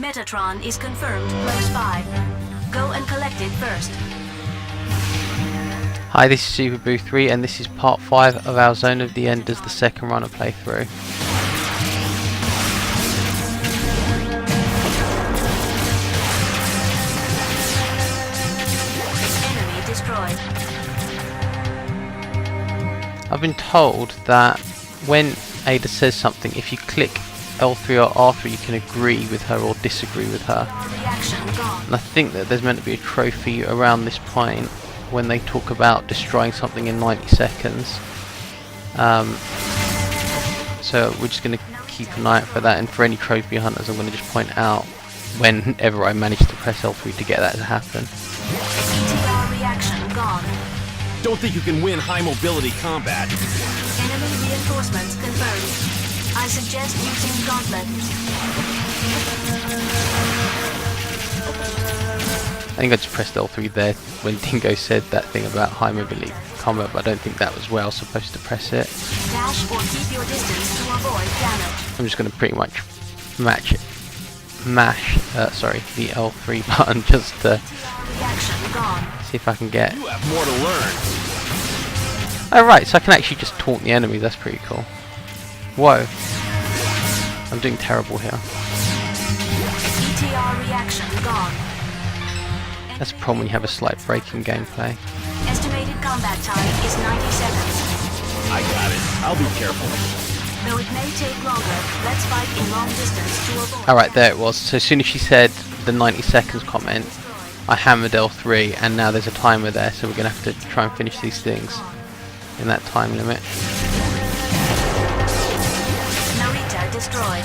Metatron is confirmed close by. Go and collect it first. Hi, this is SuperBoo3 and this is part 5 of our Zone of the Enders, the second runner playthrough. Enemy destroyed. I've been told that when Ada says something, if you click L3 or R3 you can agree with her or disagree with her. And I think that there's meant to be a trophy around this point when they talk about destroying something in 90 seconds. So we're just going to keep an eye out for that, and for any trophy hunters I'm going to just point out whenever I manage to press L3 to get that to happen. ETR reaction gone. Don't think you can win high mobility combat. Enemy reinforcements confirmed. I suggest using Gauntlet. I think I just pressed L3 there when Dingo said that thing about high mobility combat, but I don't think that was where I was supposed to press it. Dash or keep your distance to avoid damage. I'm just going to pretty much mash the L3 button just to Reaction gone. see if I can get... You have more to learn. Oh right, so I can actually just taunt the enemy, that's pretty cool. Whoa. I'm doing terrible here. ETR reaction gone. That's a problem when you have a slight break in gameplay. Estimated combat time is 90 seconds. I got it. I'll be careful. Though it may take longer, let's fight in long distance to avoid... Alright, there it was. So as soon as she said the 90 seconds comment, I hammered L3 and now there's a timer there, so we're going to have to try and finish these things in that time limit. Narita destroyed.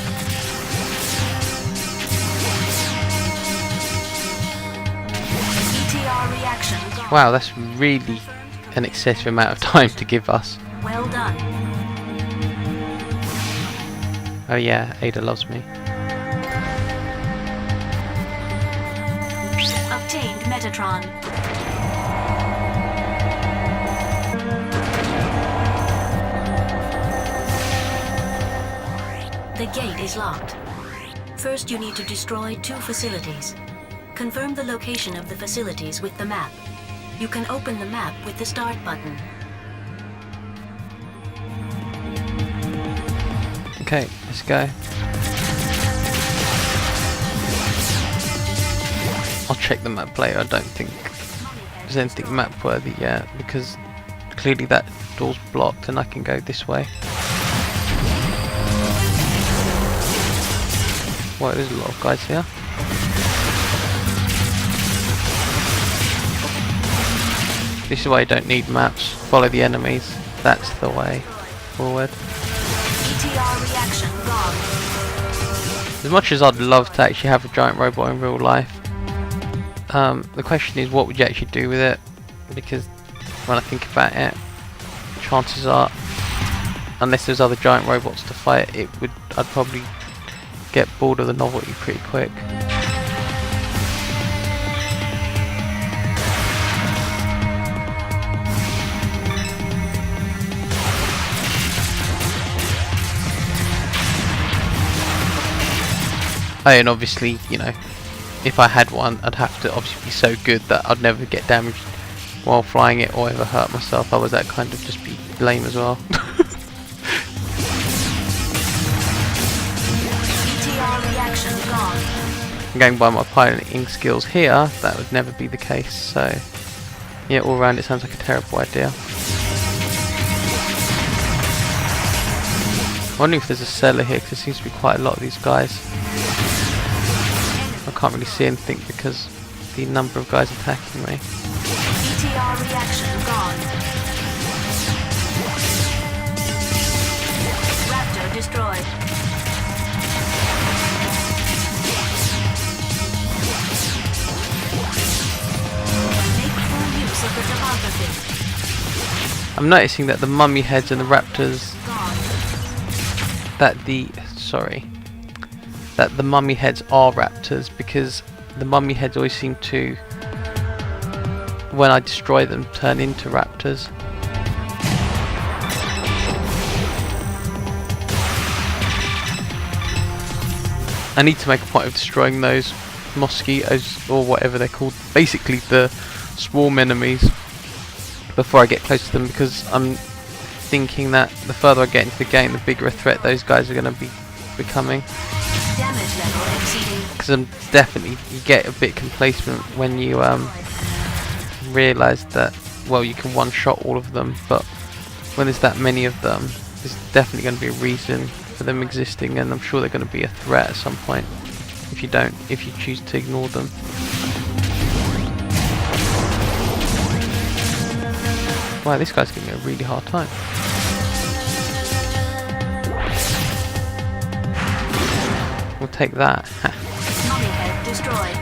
ETR reaction gone. Wow, that's really an excessive amount of time to give us. Well done. Oh yeah, Ada loves me. Obtained Metatron. The gate is locked. First, you need to destroy 2 facilities. Confirm the location of the facilities with the map. You can open the map with the start button. Okay, let's go. I'll check the map later. I don't think there's anything map worthy yet because clearly that door's blocked and I can go this way. Wow, there's a lot of guys here. This is why you don't need maps. Follow the enemies. That's the way forward. ETR reaction gone. As much as I'd love to actually have a giant robot in real life, the question is what would you actually do with it? Because when I think about it, chances are, unless there's other giant robots to fight, I'd probably get bored of the novelty pretty quick. Oh, and obviously, you know, if I had one, I'd have to obviously be so good that I'd never get damaged while flying it or ever hurt myself. Otherwise that kind of just be lame as well. ETR reaction gone. Going by my piloting skills here, that would never be the case, so yeah, all around it sounds like a terrible idea. I'm wondering if there's a cellar here, because there seems to be quite a lot of these guys. I can't really see anything because of the number of guys attacking me. ETR reaction gone. Raptor destroyed. Make full use of the topography. I'm noticing that the mummy heads and the raptors, Gone. that the mummy heads are raptors, because the mummy heads always seem to, when I destroy them, turn into raptors. I need to make a point of destroying those mosquitoes, or whatever they're called, basically the swarm enemies, before I get close to them, because I'm thinking that the further I get into the game, the bigger a threat those guys are going to be becoming. Damage level exceeding. Because I'm definitely, you get a bit complacent when you realise that, well, you can one-shot all of them, but when there's that many of them, there's definitely going to be a reason for them existing, and I'm sure they're going to be a threat at some point if you choose to ignore them. Wow, this guy's giving me a really hard time. We'll take that. Mummy head destroyed.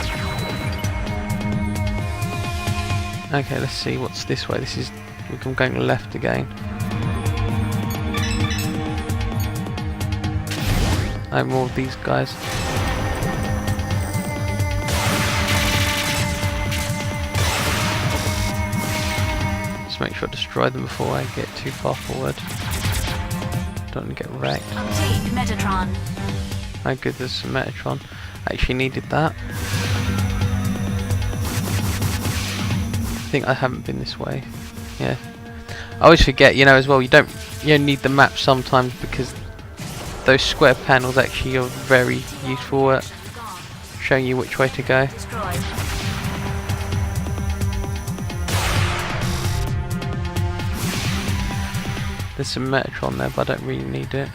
Okay, let's see what's this way. This is, I'm going left again. More of these guys. Just make sure I destroy them before I get too far forward. Don't want to get wrecked. Obtained Metatron. Oh good, there's some Metatron. I actually needed that. I think I haven't been this way. Yeah. I always forget, as well, you don't need the map sometimes, because those square panels actually are very useful at showing you which way to go. Destroyed. There's some Metatron there, but I don't really need it.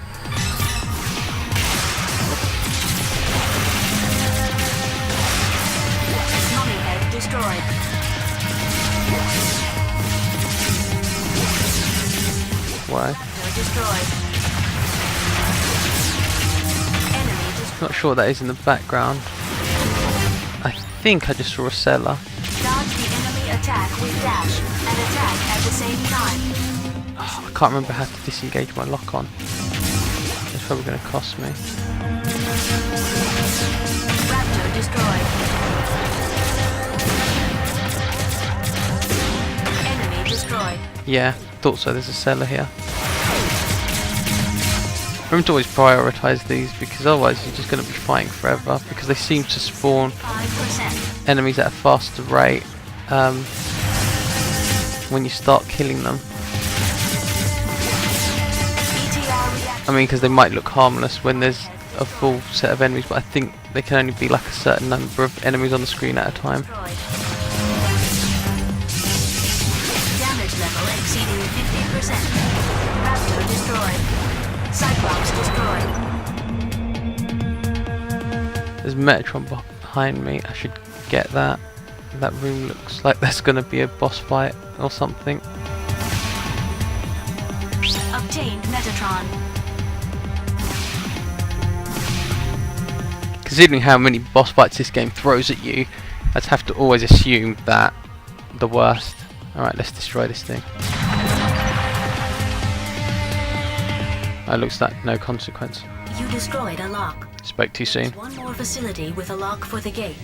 Mummy head destroyed. Why? They're destroyed. Not sure what that is in the background. I think I just saw a cellar. Dodge the enemy attack with dash and attack at the same time. Oh, I can't remember how to disengage my lock on. It's probably going to cost me. Raptor destroyed. Enemy destroyed. Yeah, thought so. There's a cellar here. Remember to always prioritise these, because otherwise you're just going to be fighting forever, because they seem to spawn 5%. enemies at a faster rate when you start killing them. I mean, because they might look harmless when there's a full set of enemies, but I think they can only be like a certain number of enemies on the screen at a time. Damage level exceeding 50%. Raptor destroyed. Cyclops destroyed. There's Metatron behind me. I should get that. That room looks like there's going to be a boss fight or something. Obtained Metatron. Considering how many boss fights this game throws at you, I'd have to always assume that the worst. Alright, let's destroy this thing. It looks like no consequence. You destroyed a lock. Spoke too soon. One more facility with a lock for the gate.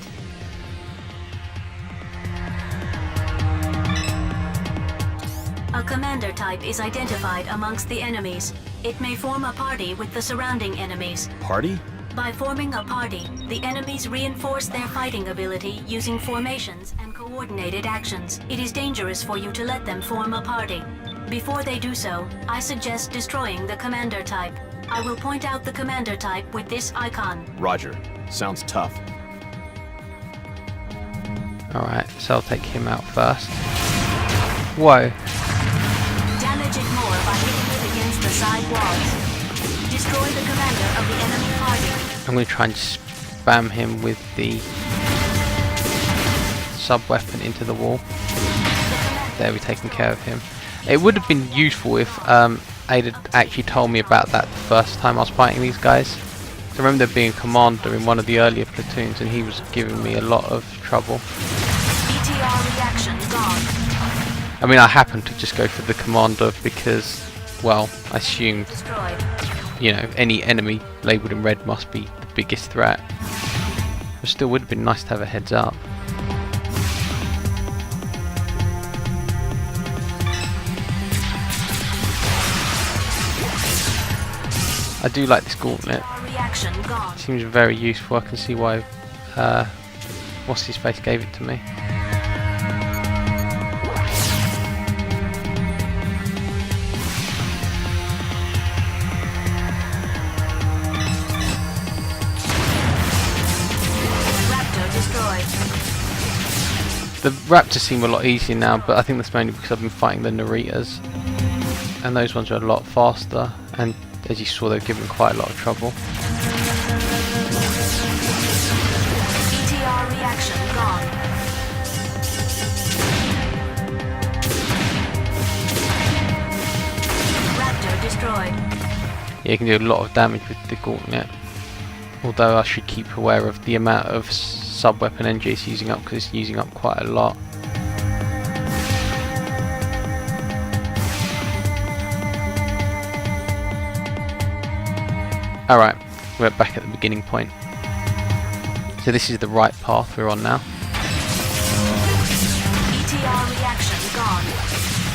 A commander type is identified amongst the enemies. It may form a party with the surrounding enemies. Party? By forming a party, the enemies reinforce their fighting ability using formations and coordinated actions. It is dangerous for you to let them form a party. Before they do so, I suggest destroying the commander type. I will point out the commander type with this icon. Roger. Sounds tough. Alright, so I'll take him out first. Whoa. Damage it more by hitting it against the side walls. Destroy the commander of the enemy party. I'm going to try and spam him with the sub-weapon into the wall. There, we've taken care of him. It would have been useful if Ada had actually told me about that the first time I was fighting these guys. I remember there being a commander in one of the earlier platoons and he was giving me a lot of trouble. ETR reaction gone. I mean, I happened to just go for the commander because, well, I assumed, Destroyed. Any enemy labelled in red must be the biggest threat. But still would have been nice to have a heads up. I do like this gauntlet. reaction gone. Seems very useful. I can see why what's his face gave it to me. Raptor destroyed. The raptors seem a lot easier now, but I think that's mainly because I've been fighting the Naritas, and those ones are a lot faster, and as you saw, they're giving quite a lot of trouble. ETR reaction gone. Raptor destroyed. Yeah, you can do a lot of damage with the gauntlet, although I should keep aware of the amount of sub-weapon energy it's using up, because it's using up quite a lot. Alright, we're back at the beginning point. So this is the right path we're on now. ETR reaction gone.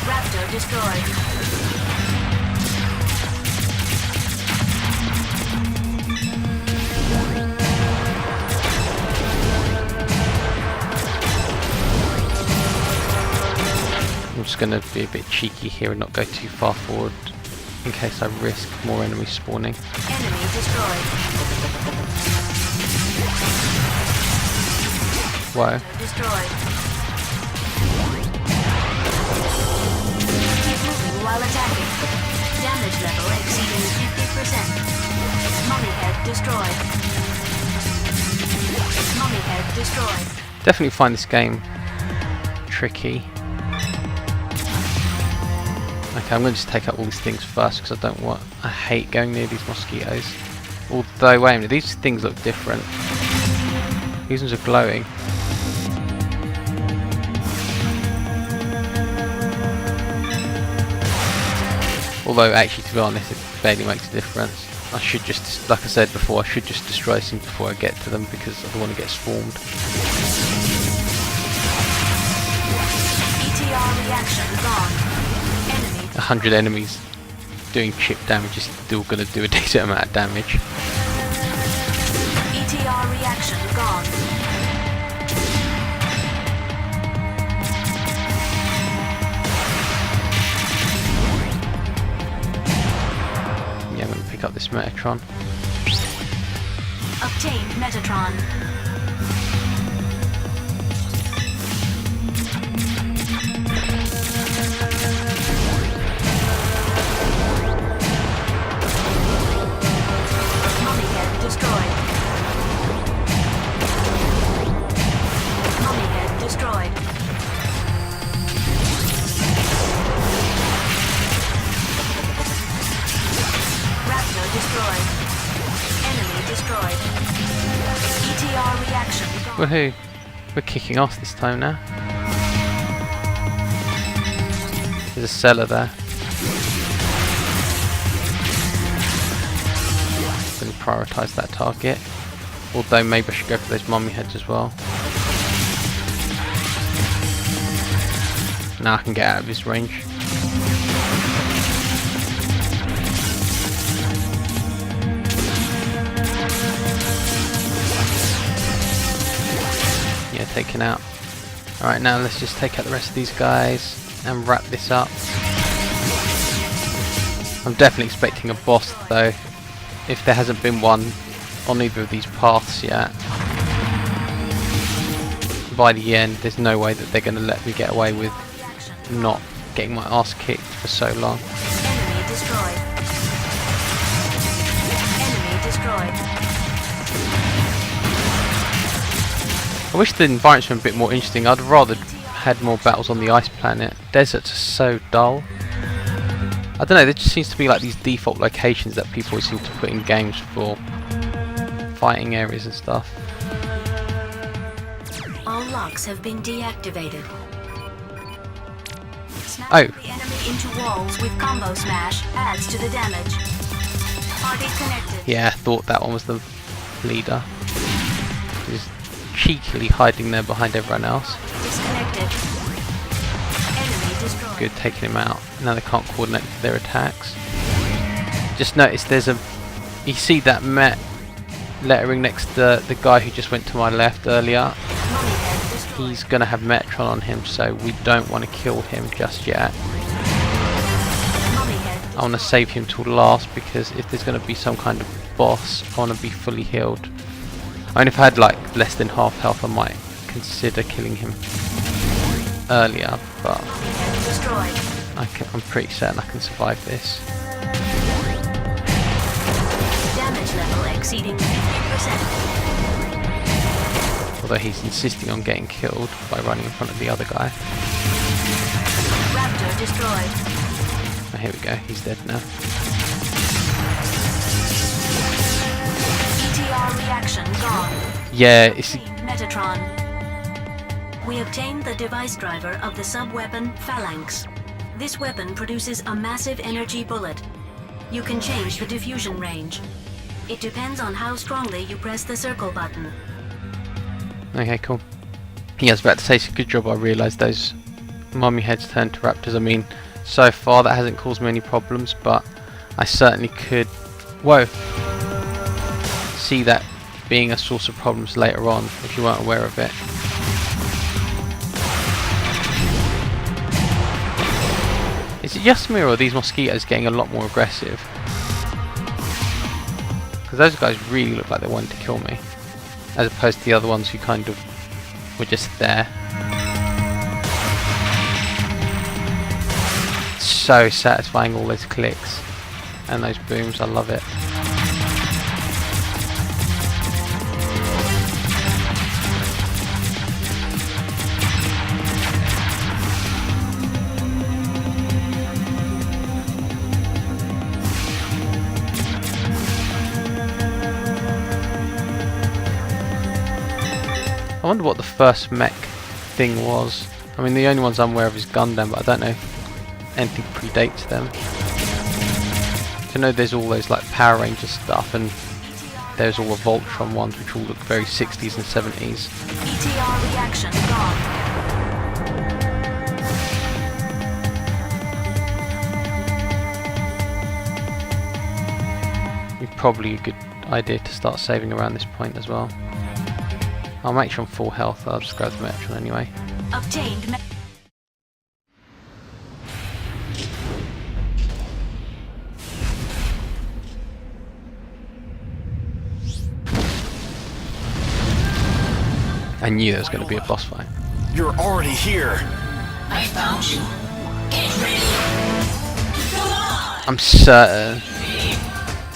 Raptor destroyed. I'm just going to be a bit cheeky here and not go too far forward in case I risk more enemies spawning. Enemy destroyed. Whoa. Destroyed. Keep moving while attacking. Damage level exceeding 50%. Mummy head destroyed. Mummy head destroyed. Definitely find this game tricky. Okay, I'm going to just take out all these things first because I hate going near these mosquitoes. Although, wait a minute, these things look different. These ones are glowing. Although, actually, to be honest, it barely makes a difference. I should just, like I said before, I should just destroy them before I get to them because I don't want to get swarmed. ETR reaction gone. 100 enemies doing chip damage is still going to do a decent amount of damage. ETR reaction gone. Yeah, I'm going to pick up this Metatron. Obtained Metatron. Woohoo! We're kicking off this time now. There's a cellar there. I'm going to prioritise that target. Although maybe I should go for those mummy heads as well. Now I can get out of his range. Yeah, taken out. Alright, now let's just take out the rest of these guys and wrap this up. I'm definitely expecting a boss though, if there hasn't been one on either of these paths yet. By the end, there's no way that they're going to let me get away with not getting my ass kicked for so long. Enemy destroyed. Enemy destroyed. I wish the environments were a bit more interesting. I'd rather had more battles on the ice planet. Deserts are so dull. I don't know, there just seems to be like these default locations that people seem to put in games for fighting areas and stuff. All locks have been deactivated. Oh. The enemy into walls with combo smash adds to the damage. Party connected. Yeah, I thought that one was the leader. He's cheekily hiding there behind everyone else. Disconnected. Enemy destroyed. Good, taking him out. Now they can't coordinate their attacks. Just notice there's a... You see that lettering next to the guy who just went to my left earlier. Mummy head destroyed. He's going to have Metron on him, so we don't want to kill him just yet. Mummy head. I want to save him till last, because if there's going to be some kind of boss, I want to be fully healed. I mean, if I had like less than half health, I might consider killing him earlier, but Mummy head destroyed. I'm pretty certain I can survive this. Damage level exceeding 50%. Although he's insisting on getting killed by running in front of the other guy. Raptor destroyed. Oh, here we go, he's dead now. ETR reaction gone. Yeah, it's Metatron. We obtained the device driver of the sub-weapon Phalanx. This weapon produces a massive energy bullet. You can change the diffusion range. It depends on how strongly you press the circle button. okay, cool. Yeah, I was about to say, it's a good job I realised those mummy heads turned to raptors. I mean, so far that hasn't caused me any problems, but I certainly could, see that being a source of problems later on if you weren't aware of it. Is it just me, or are these mosquitoes getting a lot more aggressive? Because those guys really look like they wanted to kill me, as opposed to the other ones who kind of were just there. So satisfying, all those clicks and those booms, I love it. I wonder what the first mech thing was. I mean, the only ones I'm aware of is Gundam, but I don't know if anything predates them. I know there's all those like Power Ranger stuff, and there's all the Voltron ones which all look very 60s and 70s. ETR reaction gone. It's probably a good idea to start saving around this point as well. I'll make sure I'm full health, I'll just grab the Metron anyway. Obtained. I knew there was going to be a boss fight. You're already here. I found you. Get ready. Come on. I'm certain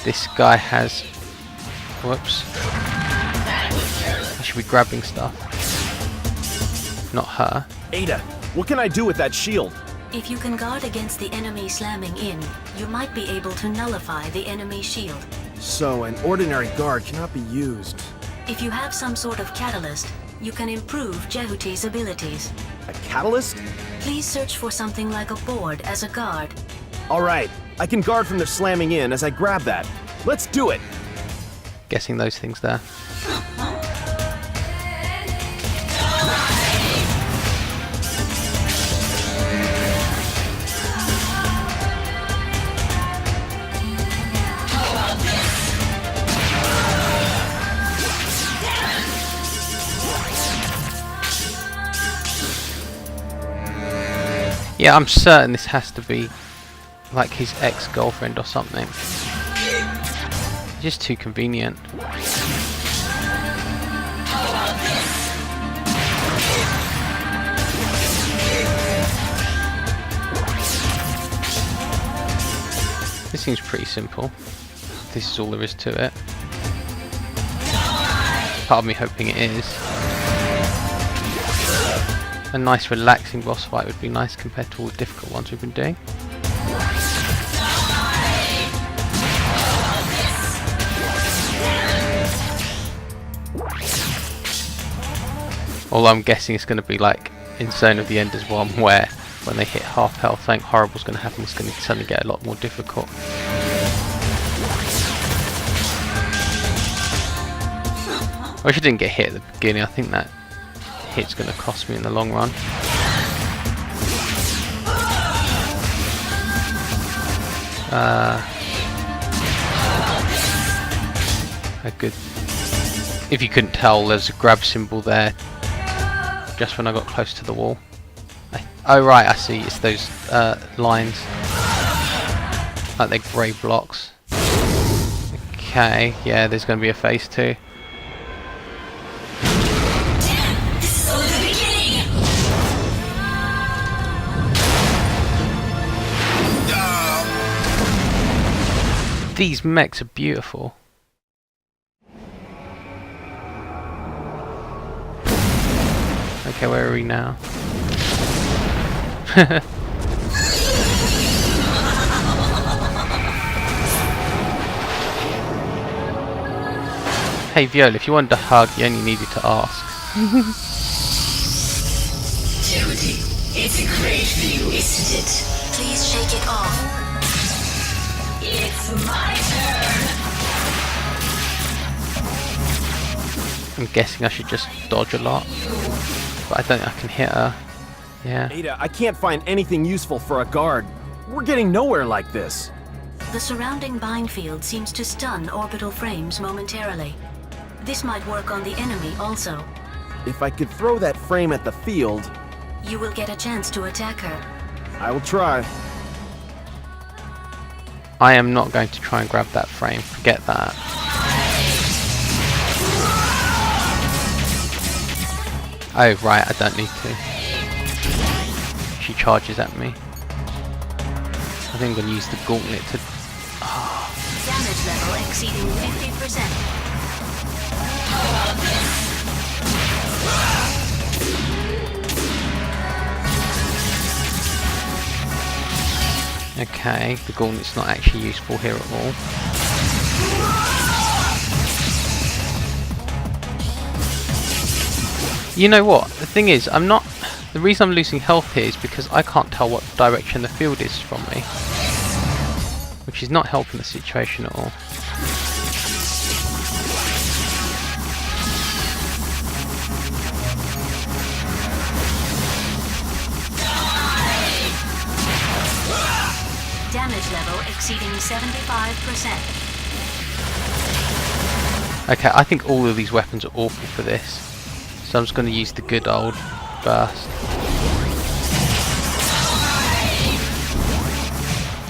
this guy has... Whoops. I should be grabbing stuff. Not her. Ada, what can I do with that shield? If you can guard against the enemy slamming in, you might be able to nullify the enemy shield. So, an ordinary guard cannot be used. If you have some sort of catalyst, you can improve Jehuti's abilities. A catalyst? Please search for something like a board as a guard. Alright, I can guard from their slamming in as I grab that. Let's do it! Guessing those things there. Yeah, I'm certain this has to be like his ex-girlfriend or something. Just too convenient. This seems pretty simple. This is all there is to it. Part of me hoping it is. A nice relaxing boss fight would be nice compared to all the difficult ones we've been doing. Although I'm guessing it's going to be like in Zone of the Enders 1, where when they hit half health something horrible's going to happen. It's going to suddenly get a lot more difficult. I wish I didn't get hit at the beginning. I think that hit's going to cost me in the long run. A good If you couldn't tell, there's a grab symbol there just when I got close to the wall. Oh right, I see, it's those lines. Like they're grey blocks. Okay, yeah, there's going to be a phase 2. This is only the beginning. These mechs are beautiful. Okay, where are we now? Hey Viola, if you wanted a hug, you only needed to ask. Timothy, it's a great view, isn't it? Please shake it off. It's my turn. I'm guessing I should just dodge a lot. But I don't think I can hit her. Yeah. Ada, I can't find anything useful for a guard. We're getting nowhere like this. The surrounding bind field seems to stun orbital frames momentarily. This might work on the enemy also. If I could throw that frame at the field, You will get a chance to attack her. I will try. I am not going to try and grab that frame. Forget that. Oh right, I don't need to. She charges at me. I think I'm going to use the gauntlet to... Damage level exceeding 50%. Okay, the gauntlet's not actually useful here at all. You know what? The thing is, I'm not... The reason I'm losing health here is because I can't tell what direction the field is from me. Which is not helping the situation at all. Damage level exceeding 75%. Okay, I think all of these weapons are awful for this. So I'm just going to use the good old burst.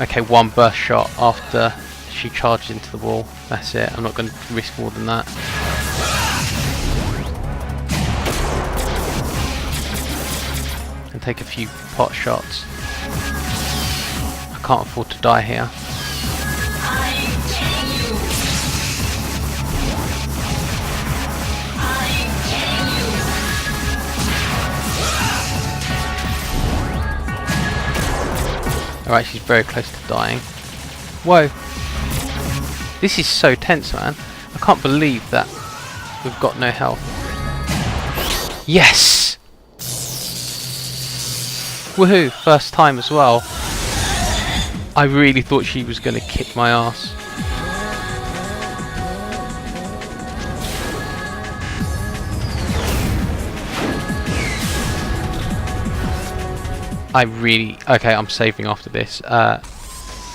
Okay, one burst shot after she charged into the wall. That's it. I'm not going to risk more than that. And take a few pot shots. I can't afford to die here. Alright, she's very close to dying. Whoa! This is so tense, man. I can't believe that we've got no health. Yes! Woohoo! First time as well. I really thought she was going to kick my ass. Okay, I'm saving after this, and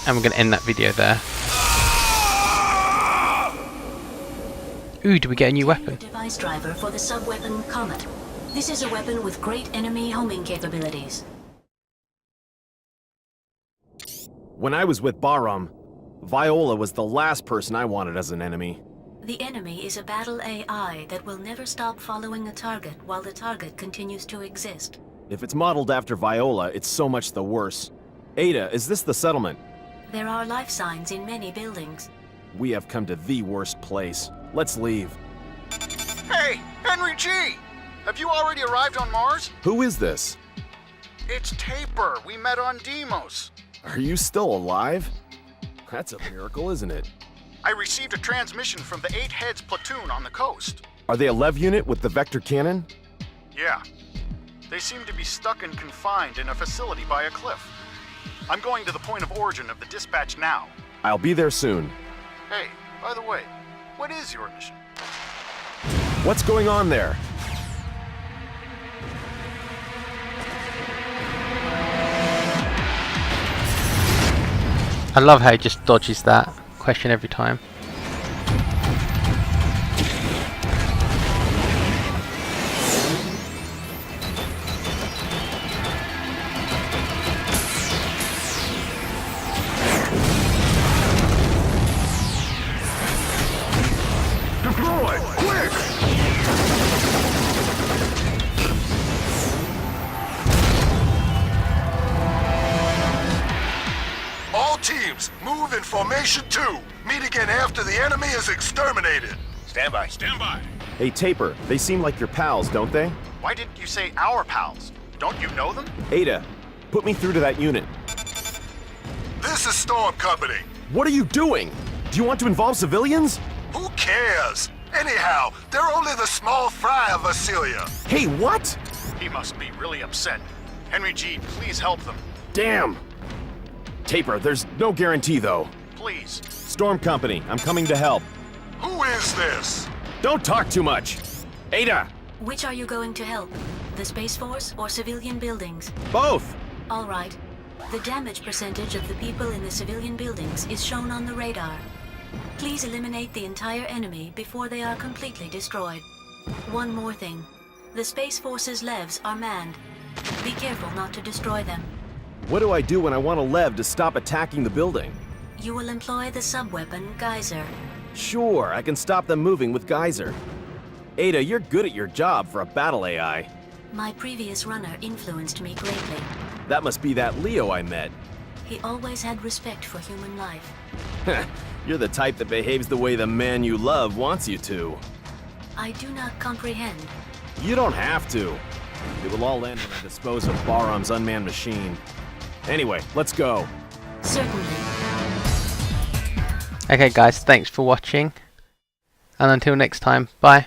we're going to end that video there. Ooh, do we get a new weapon? Device driver for the sub-weapon Comet. This is a weapon with great enemy homing capabilities. When I was with Bahram, Viola was the last person I wanted as an enemy. The enemy is a battle AI that will never stop following a target while the target continues to exist. If it's modeled after Viola, it's so much the worse. Ada, is this the settlement? There are life signs in many buildings. We have come to the worst place. Let's leave. Hey, Henry G! Have you already arrived on Mars? Who is this? It's Taper. We met on Deimos. Are you still alive? That's a miracle, isn't it? I received a transmission from the 8 Heads platoon on the coast. Are they a Lev unit with the vector cannon? Yeah. They seem to be stuck and confined in a facility by a cliff. I'm going to the point of origin of the dispatch now. I'll be there soon. Hey, by the way, what is your mission? What's going on there? I love how he just dodges that question every time. Teams, move in formation 2. Meet again after the enemy is exterminated. Stand by. Stand by. Hey, Taper, they seem like your pals, don't they? Why didn't you say our pals? Don't you know them? Ada, put me through to that unit. This is Storm Company. What are you doing? Do you want to involve civilians? Who cares? Anyhow, they're only the small fry of Vasilia. Hey, what? He must be really upset. Henry G, please help them. Damn! Taper, there's no guarantee, though. Please. Storm Company, I'm coming to help. Who is this? Don't talk too much! Ada! Which are you going to help? The Space Force or civilian buildings? Both! All right. The damage percentage of the people in the civilian buildings is shown on the radar. Please eliminate the entire enemy before they are completely destroyed. One more thing. The Space Force's levs are manned. Be careful not to destroy them. What do I do when I want a Lev to stop attacking the building? You will employ the sub-weapon Geyser. Sure, I can stop them moving with Geyser. Ada, you're good at your job for a battle AI. My previous runner influenced me greatly. That must be that Leo I met. He always had respect for human life. You're the type that behaves the way the man you love wants you to. I do not comprehend. You don't have to. It will all end when I dispose of Barham's unmanned machine. Anyway, let's go. Certainly. Okay guys, thanks for watching. And until next time, bye.